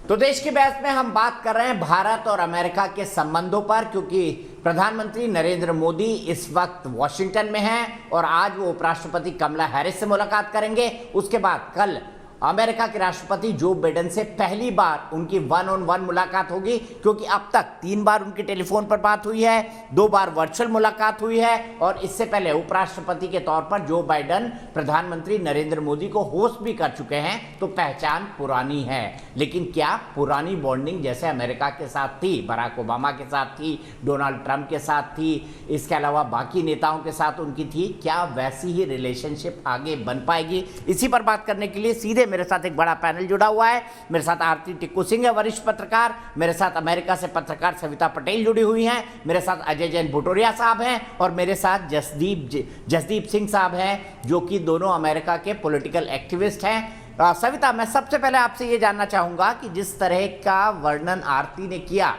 तो देश की बहस में हम बात कर रहे हैं भारत और अमेरिका के संबंधों पर, क्योंकि प्रधानमंत्री नरेंद्र मोदी इस वक्त वॉशिंगटन में हैं और आज वो उपराष्ट्रपति कमला हैरिस से मुलाकात करेंगे। उसके बाद कल अमेरिका के राष्ट्रपति जो बाइडेन से पहली बार उनकी 1-on-1 मुलाकात होगी, क्योंकि अब तक 3 बार उनकी टेलीफोन पर बात हुई है, 2 बार वर्चुअल मुलाकात हुई है और इससे पहले उपराष्ट्रपति के तौर पर जो बाइडेन प्रधानमंत्री नरेंद्र मोदी को होस्ट भी कर चुके हैं। तो पहचान पुरानी है, लेकिन क्या पुरानी बॉन्डिंग जैसे अमेरिका के साथ थी, बराक ओबामा के साथ थी, डोनाल्ड ट्रंप के साथ थी, इसके अलावा बाकी नेताओं के साथ उनकी थी, क्या वैसी ही रिलेशनशिप आगे बन पाएगी? इसी पर बात करने के लिए सीधे मेरे साथ एक बड़ा पैनल जुड़ा हुआ है। मेरे साथ आरती टिक्कू सिंह है, वरिष्ठ पत्रकार। मेरे साथ अमेरिका से पत्रकार सविता पटेल जुड़ी हुई हैं। मेरे साथ अजय जैन भुटोरिया साहब हैं और मेरे साथ जसदीप सिंह साहब हैं, जो कि दोनों अमेरिका के पॉलिटिकल एक्टिविस्ट हैं। सविता, मैं सबसे पहले आपसे ये जानना चाहूंगा कि जिस तरह का वर्णन आरती ने किया,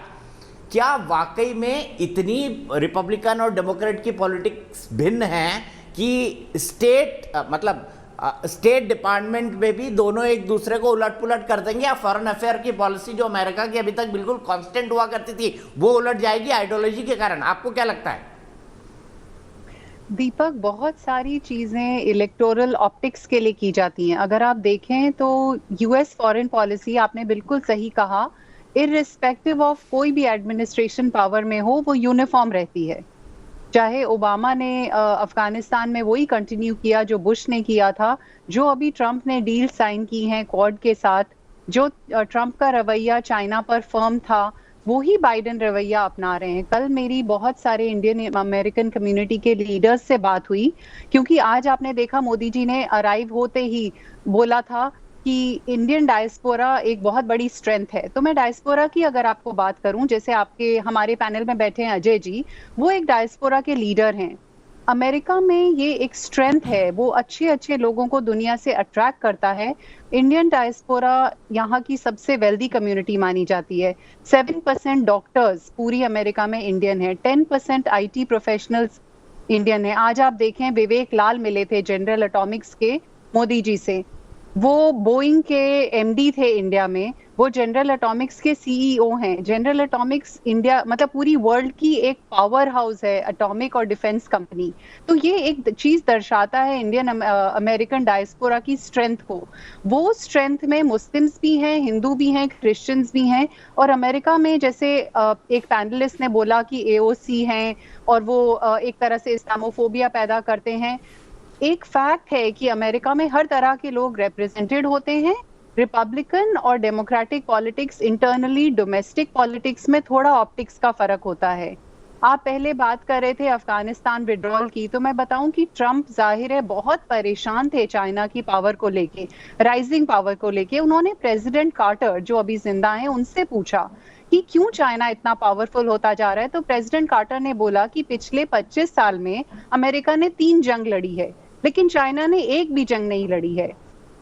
क्या वाकई में इतनी रिपब्लिकन और डेमोक्रेट की पॉलिटिक्स भिन्न है कि स्टेट डिपार्टमेंट में भी दोनों एक दूसरे को उलट पुलट कर देंगे, या फॉरेन अफेयर की पॉलिसी जो अमेरिका की अभी तक बिल्कुल कांस्टेंट हुआ करती थी वो उलट जाएगी आइडियोलॉजी के कारण? आपको क्या लगता है? दीपक, बहुत सारी चीजें इलेक्टोरल ऑप्टिक्स के लिए की जाती हैं। अगर आप देखें तो यूएस फॉरेन पॉलिसी, आपने बिल्कुल सही कहा, इररिस्पेक्टिव ऑफ कोई भी एडमिनिस्ट्रेशन पावर में हो, वो यूनिफॉर्म रहती है। चाहे ओबामा ने अफगानिस्तान में वही कंटिन्यू किया जो बुश ने किया था, जो अभी ट्रंप ने डील साइन की है क्वाड के साथ, जो ट्रंप का रवैया चाइना पर फर्म था, वो ही बाइडेन रवैया अपना रहे हैं। कल मेरी बहुत सारे इंडियन अमेरिकन कम्युनिटी के लीडर्स से बात हुई, क्योंकि आज आपने देखा मोदी जी ने अराइव होते ही बोला था कि इंडियन डायस्पोरा एक बहुत बड़ी स्ट्रेंथ है। तो मैं डायस्पोरा की अगर आपको बात करूं, जैसे आपके हमारे पैनल में बैठे हैं अजय जी, वो एक डायस्पोरा के लीडर हैं। अमेरिका में ये एक स्ट्रेंथ है, वो अच्छे अच्छे लोगों को दुनिया से अट्रैक्ट करता है। इंडियन डायस्पोरा यहाँ की सबसे वेल्दी कम्युनिटी मानी जाती है। 7% डॉक्टर्स पूरी अमेरिका में इंडियन है, 10% IT प्रोफेशनल्स इंडियन है। आज आप देखें, विवेक लाल मिले थे जनरल एटॉमिक्स के मोदी जी से, वो बोइंग के MD थे इंडिया में, वो जनरल एटॉमिक्स के CEO हैं। जनरल एटॉमिक्स इंडिया मतलब पूरी वर्ल्ड की एक पावर हाउस है, एटॉमिक और डिफेंस कंपनी। तो ये एक चीज दर्शाता है इंडियन अमेरिकन डायस्पोरा की स्ट्रेंथ को। वो स्ट्रेंथ में मुस्लिम्स भी हैं, हिंदू भी हैं, क्रिश्चियंस भी हैं। और अमेरिका में जैसे एक पैनलिस्ट ने बोला कि AOC हैं और वो एक तरह से इस्लामोफोबिया पैदा करते हैं। एक फैक्ट है कि अमेरिका में हर तरह के लोग रिप्रेजेंटेड होते हैं। रिपब्लिकन और democratic politics, internally domestic politics में थोड़ा ऑप्टिक्स का फर्क होता है। आप पहले बात कर रहे थे अफगानिस्तान विड्रॉल की, तो मैं बताऊं कि ट्रंप जाहिर है बहुत परेशान थे चाइना की पावर को लेके, राइजिंग पावर को लेके। उन्होंने प्रेसिडेंट कार्टर, जो अभी जिंदा हैं, उनसे पूछा कि क्यों चाइना इतना पावरफुल होता जा रहा है। तो प्रेसिडेंट कार्टर ने बोला कि पिछले 25 साल में अमेरिका ने 3 जंग लड़ी है, लेकिन चाइना ने एक भी जंग नहीं लड़ी है।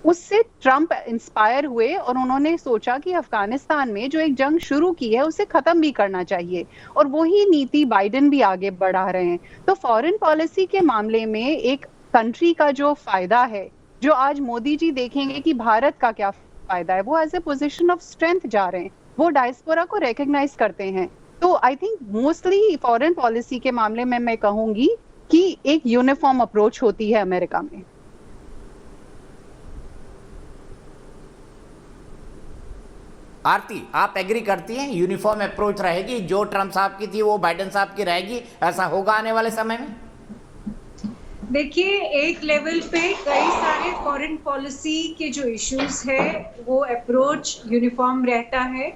उससे ट्रंप इंस्पायर हुए और उन्होंने सोचा कि अफगानिस्तान में जो एक जंग शुरू की है उसे खत्म भी करना चाहिए, और वही नीति बाइडेन भी आगे बढ़ा रहे हैं। तो फॉरेन पॉलिसी के मामले में एक कंट्री का जो फायदा है, जो आज मोदी जी देखेंगे कि भारत का क्या फायदा है, वो as a position of strength जा रहे हैं, वो डायस्पोरा को रिकॉग्नाइज करते हैं। तो I think mostly foreign policy के मामले में मैं कहूंगी कि एक यूनिफॉर्म अप्रोच होती है अमेरिका में। आरती, आप एग्री करती हैं यूनिफॉर्म अप्रोच रहेगी, जो ट्रंप साहब की थी वो बाइडेन साहब की रहेगी, ऐसा होगा आने वाले समय में? देखिए, एक लेवल पे कई सारे फॉरेन पॉलिसी के जो इश्यूज है वो अप्रोच यूनिफॉर्म रहता है,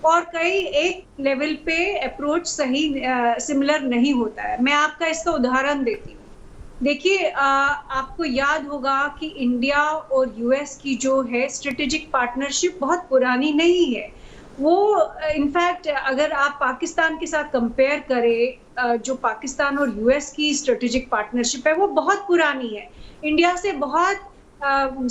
और कई एक लेवल पे अप्रोच सही सिमिलर नहीं होता है। मैं आपका इसका उदाहरण देती हूँ। देखिए, आपको याद होगा कि इंडिया और US की जो है स्ट्रेटेजिक पार्टनरशिप बहुत पुरानी नहीं है। वो इनफैक्ट अगर आप पाकिस्तान के साथ कंपेयर करें, जो पाकिस्तान और US की स्ट्रेटेजिक पार्टनरशिप है वो बहुत पुरानी है। इंडिया से बहुत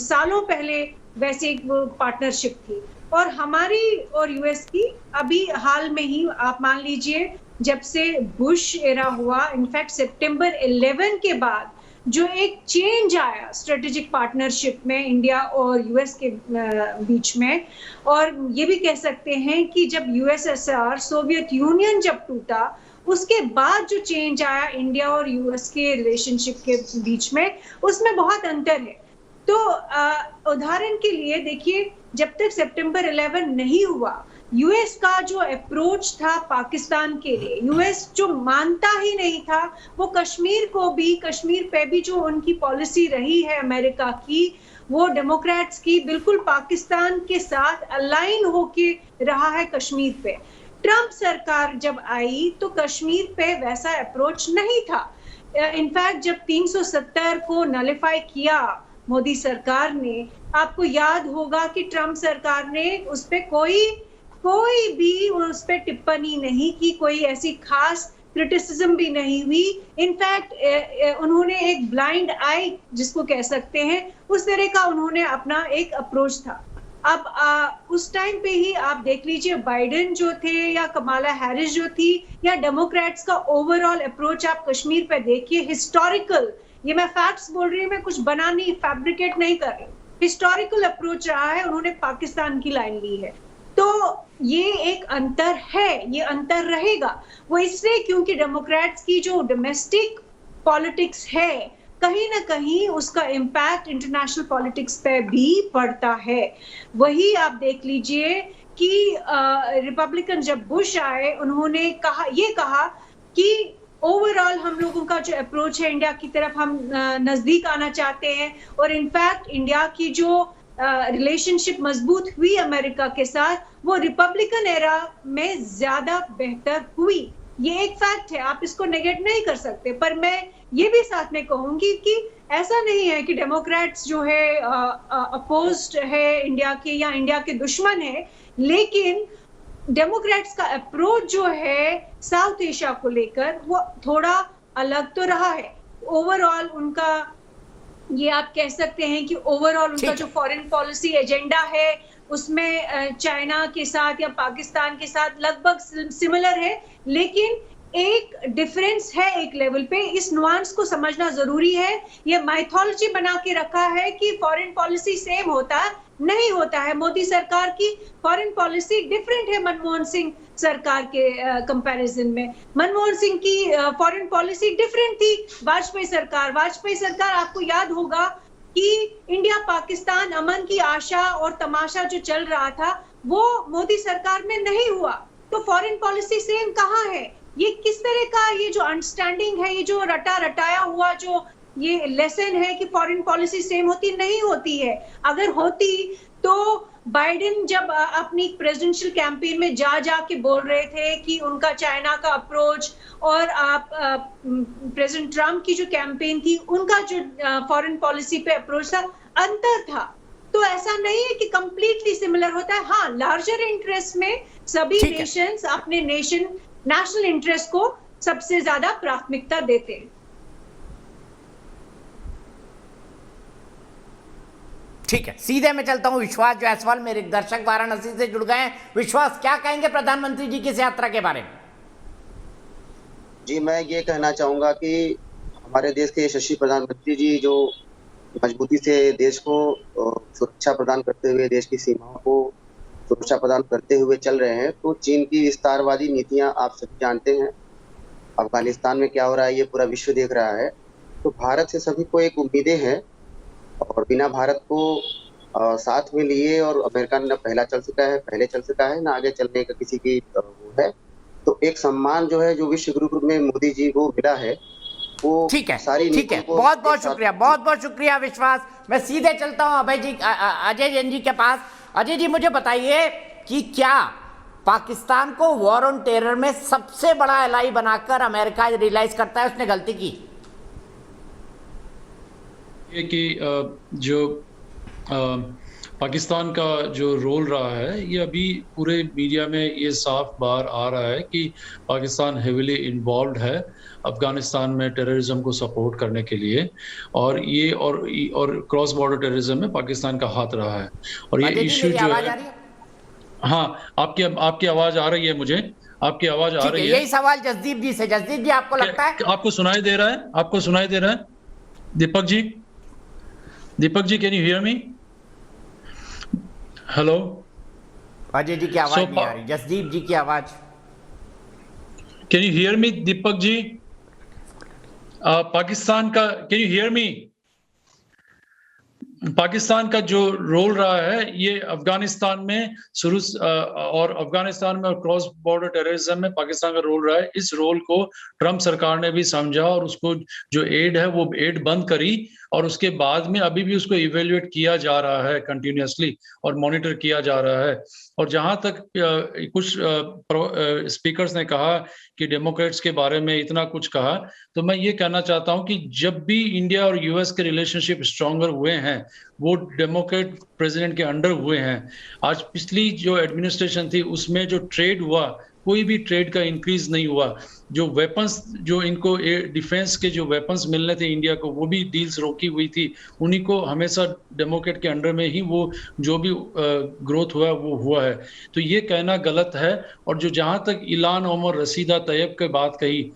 सालों पहले वैसे एक पार्टनरशिप थी, और हमारी और US की अभी हाल में ही, आप मान लीजिए जब से बुश एरा हुआ, इनफैक्ट सितंबर 11 के बाद जो एक चेंज आया स्ट्रेटेजिक पार्टनरशिप में इंडिया और यूएस के बीच में, और ये भी कह सकते हैं कि जब यूएसएसआर सोवियत यूनियन जब टूटा उसके बाद जो चेंज आया इंडिया और यूएस के रिलेशनशिप के बीच में, उसमें बहुत अंतर है। तो उदाहरण के लिए देखिए, जब तक सितंबर 11 नहीं हुआ, यूएस का जो अप्रोच था पाकिस्तान के लिए, यूएस जो मानता ही नहीं था, वो कश्मीर पे भी जो उनकी पॉलिसी रही है अमेरिका की, वो डेमोक्रेट्स की बिल्कुल पाकिस्तान के साथ अलाइन होके रहा है कश्मीर पे। ट्रंप सरकार जब आई तो कश्मीर पे वैसा अप्रोच नहीं था। इनफैक्ट जब 370 को नलिफाई किया मोदी सरकार ने, आपको याद होगा कि ट्रंप सरकार ने उस पे कोई भी उस पे टिप्पणी नहीं की, कोई ऐसी खास क्रिटिसिज्म भी नहीं हुई। इनफैक्ट उन्होंने एक ब्लाइंड आई जिसको कह सकते हैं, उस तरह का उन्होंने अपना एक अप्रोच था। अब उस टाइम पे ही आप देख लीजिए, बाइडेन जो थे या कमाला हैरिस जो थी या डेमोक्रेट्स का ओवरऑल अप्रोच आप कश्मीर पे देखिए, हिस्टोरिकल, ये मैं फैक्ट्स बोल रही हूँ, मैं कुछ बनानी फैब्रिकेट नहीं कर रही, हिस्टोरिकल अप्रोच रहा है, उन्होंने पाकिस्तान की लाइन ली है। तो ये एक अंतर है, ये अंतर रहेगा। वो इसलिए क्योंकि डेमोक्रेट्स की जो डोमेस्टिक पॉलिटिक्स है, कहीं ना कहीं उसका इम्पैक्ट इंटरनेशनल पॉलिटिक्स पे भी पड़ता है। वही आप देख लीजिए कि रिपब्लिकन जब बुश आए, उन्होंने कहा कि ओवरऑल हम लोगों का जो अप्रोच है इंडिया की तरफ, हम नजदीक आना चाहते हैं, और इनफैक्ट इंडिया की जो रिलेशनशिप मजबूत हुई अमेरिका के साथ, वो रिपब्लिकन एरा में ज्यादा बेहतर हुई। ये एक फैक्ट है, आप इसको नेगेट नहीं कर सकते। पर मैं ये भी साथ में कहूंगी कि ऐसा नहीं है कि डेमोक्रेट्स जो है अपोज्ड है इंडिया के या इंडिया के दुश्मन है, लेकिन डेमोक्रेट्स का अप्रोच जो है साउथ एशिया को लेकर वो थोड़ा अलग तो रहा है। ओवरऑल उनका, ये आप कह सकते हैं कि ओवरऑल उनका जो फॉरेन पॉलिसी एजेंडा है उसमें चाइना के साथ या पाकिस्तान के साथ लगभग सिमिलर है, लेकिन एक डिफरेंस है एक लेवल पे। इस नुआंस को समझना जरूरी है। ये माइथोलॉजी बना के रखा है कि फॉरेन पॉलिसी सेम होता है, नहीं होता है। मोदी सरकार की फॉरेन पॉलिसी डिफरेंट है मनमोहन सिंह सरकार के कंपैरिजन में। मनमोहन सिंह की फॉरेन पॉलिसी डिफरेंट थी। वाजपेयी सरकार आपको याद होगा कि इंडिया पाकिस्तान अमन की आशा और तमाशा जो चल रहा था वो मोदी सरकार में नहीं हुआ। तो फॉरेन पॉलिसी सेम कहाँ है? ये किस तरह का ये जो अंडरस्टैंडिंग है, ये जो रटाया हुआ जो ये लेसन है कि फॉरेन पॉलिसी सेम होती, नहीं होती है। अगर होती तो बाइडेन जब अपनी प्रेसिडेंशियल कैंपेन में जा के बोल रहे थे कि उनका चाइना का अप्रोच, और आप प्रेसिडेंट ट्रंप की जो कैंपेन थी उनका जो फॉरेन पॉलिसी पे अप्रोच था, अंतर था। तो ऐसा नहीं है कि कंप्लीटली सिमिलर होता है। हाँ, लार्जर इंटरेस्ट में सभी नेशंस अपने नेशनल इंटरेस्ट को सबसे ज्यादा प्राथमिकता देते हैं। ठीक है, सीधे मैं चलता हूं विश्वास जायसवाल, मेरे दर्शक वाराणसी से जुड़ गए हैं। विश्वास, क्या कहेंगे प्रधानमंत्री जी की इस यात्रा के बारे में? जी, मैं ये कहना चाहूंगा कि हमारे देश के यशस्वी प्रधानमंत्री जी जो मजबूती से देश को सुरक्षा प्रदान करते हुए, देश की सीमाओं को सुरक्षा प्रदान करते हुए चल रहे हैं, तो चीन की विस्तारवादी नीतियां आप सभी जानते हैं। अफगानिस्तान में क्या हो रहा है ये पूरा विश्व देख रहा है। तो भारत से सभी को एक उम्मीदें हैं, और बिना भारत को साथ में लिए, और अमेरिका न पहले चल सका है, ना आगे चलने का किसी की वो है। तो एक सम्मान जो है, जो विश्व गुरु में मोदी जी को मिला है, वो ठीक है, सारी ठीक है, बहुत बहुत शुक्रिया, बहुत बहुत शुक्रिया विश्वास। मैं सीधे चलता हूं अजय जैन जी के पास। अजय जी, मुझे बताइए कि क्या पाकिस्तान को वॉर ऑन टेरर में सबसे बड़ा एलाई बनाकर अमेरिका रियलाइज करता है उसने गलती की? ये कि जो पाकिस्तान का जो रोल रहा है, ये अभी पूरे मीडिया में ये साफ बार आ रहा है कि पाकिस्तान हेविली इन्वॉल्व है अफगानिस्तान में टेररिज्म को सपोर्ट करने के लिए, और ये और क्रॉस बॉर्डर टेररिज्म में पाकिस्तान का हाथ रहा है। और ये इश्यू जो है, हाँ, आपकी आवाज आ रही है, मुझे आपकी आवाज आ रही है। यही सवाल जसदीप जी से। जसदीप जी, आपको लगता है, आपको सुनाई दे रहा है? आपको सुनाई दे रहा है? Deepak ji, can you hear me? Hello, Ajay ji की आवाज नहीं आ रही, जसदीप जी की आवाज। Can you hear me Deepak ji? Pakistan का, can you hear me? Pakistan का जो रोल रहा है ये अफगानिस्तान में और अफगानिस्तान में और क्रॉस बॉर्डर टेररिज्म में पाकिस्तान का रोल रहा है। इस रोल को ट्रंप सरकार ने भी समझा और उसको जो एड है वो एड बंद करी, और उसके बाद में अभी भी उसको इवेल्युएट किया जा रहा है कंटिन्यूअसली और मॉनिटर किया जा रहा है। और जहां तक कुछ स्पीकर्स ने कहा कि डेमोक्रेट्स के बारे में इतना कुछ कहा, तो मैं ये कहना चाहता हूं कि जब भी इंडिया और यूएस के रिलेशनशिप स्ट्रॉन्गर हुए हैं वो डेमोक्रेट प्रेसिडेंट के अंडर हुए हैं। आज पिछली जो एडमिनिस्ट्रेशन थी उसमें जो ट्रेड हुआ, कोई भी ट्रेड का इंक्रीज नहीं हुआ। जो वेपन्स, जो इनको डिफेंस के जो वेपन्स मिलने थे इंडिया को, वो भी डील्स रोकी हुई थी, उन्हीं को हमेशा डेमोक्रेट के अंडर में ही वो जो भी ग्रोथ हुआ वो हुआ है। तो ये कहना गलत है। और जो जहां तक इलान ओमर रसीदा तैयब की बात कही,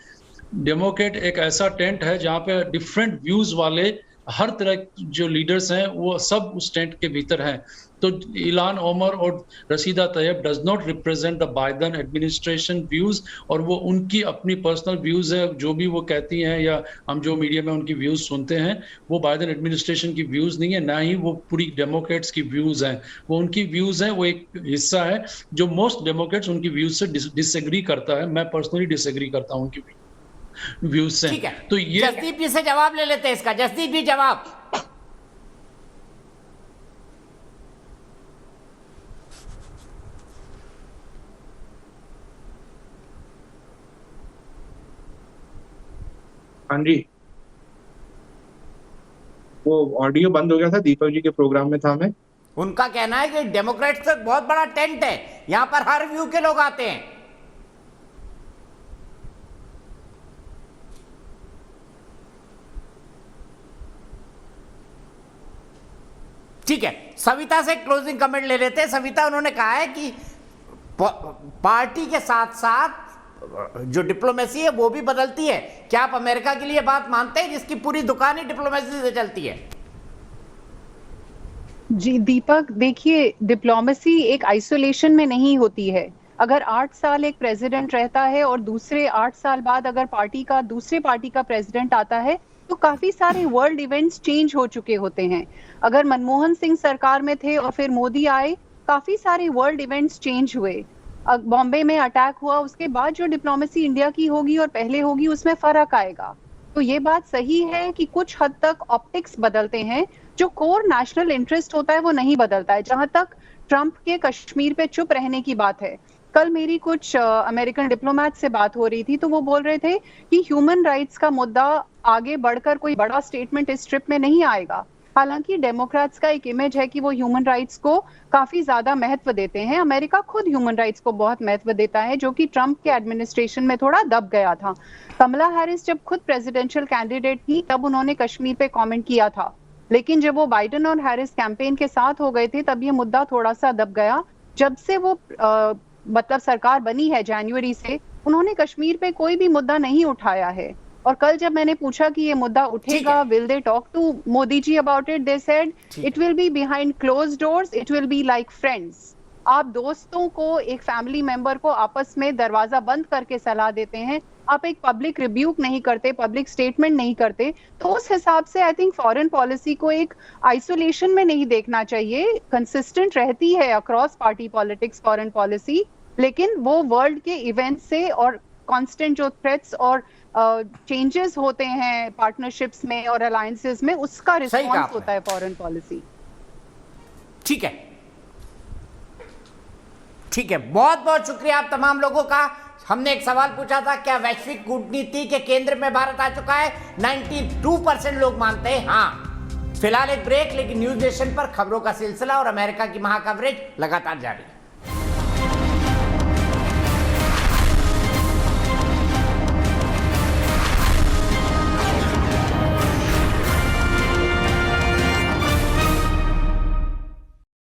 डेमोक्रेट एक ऐसा टेंट है जहां पे डिफरेंट व्यूज वाले हर तरह जो लीडर्स हैं वो सब उस टेंट के भीतर हैं। तो इलान ओमर और Rashida Tlaib does not represent the Biden administration views, और वो उनकी अपनी पर्सनल व्यूज है, जो भी वो कहती हैं या हम जो मीडिया में उनकी व्यूज सुनते हैं वो बाइडेन एडमिनिस्ट्रेशन की व्यूज नहीं है, ना ही वो पूरी डेमोक्रेट्स की व्यूज हैं। वो उनकी व्यूज हैं, वो एक हिस्सा है जो मोस्ट डेमोक्रेट्स उनकी व्यूज से डिसएग्री करता है। मैं पर्सनली डिसएग्री करता हूं उनकी व्यूज से। ठीक है, तो ये जसदीप जी से जवाब ले लेते हैं इसका। जसदीप जी जवाब। हाँ जी, वो ऑडियो बंद हो गया था, दीपक जी के प्रोग्राम में था मैं। उनका कहना है कि डेमोक्रेट्स तो एक बहुत बड़ा टेंट है, यहां पर हर व्यू के लोग आते हैं। ठीक है, सविता से क्लोजिंग कमेंट ले लेते हैं। सविता, उन्होंने कहा है कि पार्टी के साथ साथ जो डिप्लोमेसी है वो भी बदलती है। क्या आप अमेरिका के लिए बात मानते हैं जिसकी पूरी दुकान ही डिप्लोमेसी से चलती है? जी दीपक, देखिए डिप्लोमेसी एक आइसोलेशन में नहीं होती है। अगर 8 साल एक प्रेसिडेंट रहता है और दूसरे 8 साल बाद अगर दूसरे पार्टी का प्रेसिडेंट आता है तो काफी सारे वर्ल्ड इवेंट्स चेंज हो चुके होते हैं। अगर मनमोहन सिंह सरकार में थे और फिर मोदी आए, काफी सारे वर्ल्ड इवेंट्स चेंज हुए। बॉम्बे में अटैक हुआ, उसके बाद जो डिप्लोमेसी इंडिया की होगी और पहले होगी उसमें फर्क आएगा। तो ये बात सही है कि कुछ हद तक ऑप्टिक्स बदलते हैं, जो कोर नेशनल इंटरेस्ट होता है वो नहीं बदलता है। जहां तक ट्रंप के कश्मीर पे चुप रहने की बात है, कल मेरी कुछ अमेरिकन डिप्लोमेट से बात हो रही थी तो वो बोल रहे थे कि ह्यूमन राइट्स का मुद्दा आगे बढ़कर कोई बड़ा स्टेटमेंट इस ट्रिप में नहीं आएगा। हालांकि डेमोक्रेट्स का एक इमेज है कि वो ह्यूमन राइट्स को काफी ज्यादा महत्व देते हैं। अमेरिका खुद ह्यूमन राइट्स को बहुत महत्व देता है, जो कि ट्रंप के एडमिनिस्ट्रेशन में थोड़ा दब गया था। कमला हैरिस जब खुद प्रेसिडेंशियल कैंडिडेट थी तब उन्होंने कश्मीर पे कमेंट किया था, लेकिन जब वो बाइडेन और हैरिस कैंपेन के साथ हो गए थे तब ये मुद्दा थोड़ा सा दब गया। जब से वो मतलब सरकार बनी है जनवरी से, उन्होंने कश्मीर पे कोई भी मुद्दा नहीं उठाया है। और कल जब मैंने पूछा कि ये मुद्दा उठेगा, will they talk to Modi ji about it, they said it will be behind closed doors, it will be like friends. आप दोस्तों को, एक फैमिली मेंबर को आपस में दरवाजा बंद करके सलाह देते हैं, आप एक पब्लिक रिब्यूक नहीं करते, पब्लिक स्टेटमेंट नहीं करते। तो उस हिसाब से आई थिंक फॉरेन पॉलिसी को एक आइसोलेशन में नहीं देखना चाहिए। कंसिस्टेंट रहती है across party politics foreign policy, लेकिन वो वर्ल्ड के इवेंट से और कांस्टेंट जो थ्रेट्स और चेंजेस होते हैं पार्टनरशिप्स में और अलायंसेस में, उसका रिस्पॉन्स होता है फॉरेन पॉलिसी। ठीक है, ठीक है, बहुत बहुत शुक्रिया आप तमाम लोगों का। हमने एक सवाल पूछा था, क्या वैश्विक कूटनीति के केंद्र में भारत आ चुका है? 92% लोग मानते हैं हाँ। फिलहाल एक ब्रेक, लेकिन न्यूज नेशन पर खबरों का सिलसिला और अमेरिका की महाकवरेज लगातार जारी है।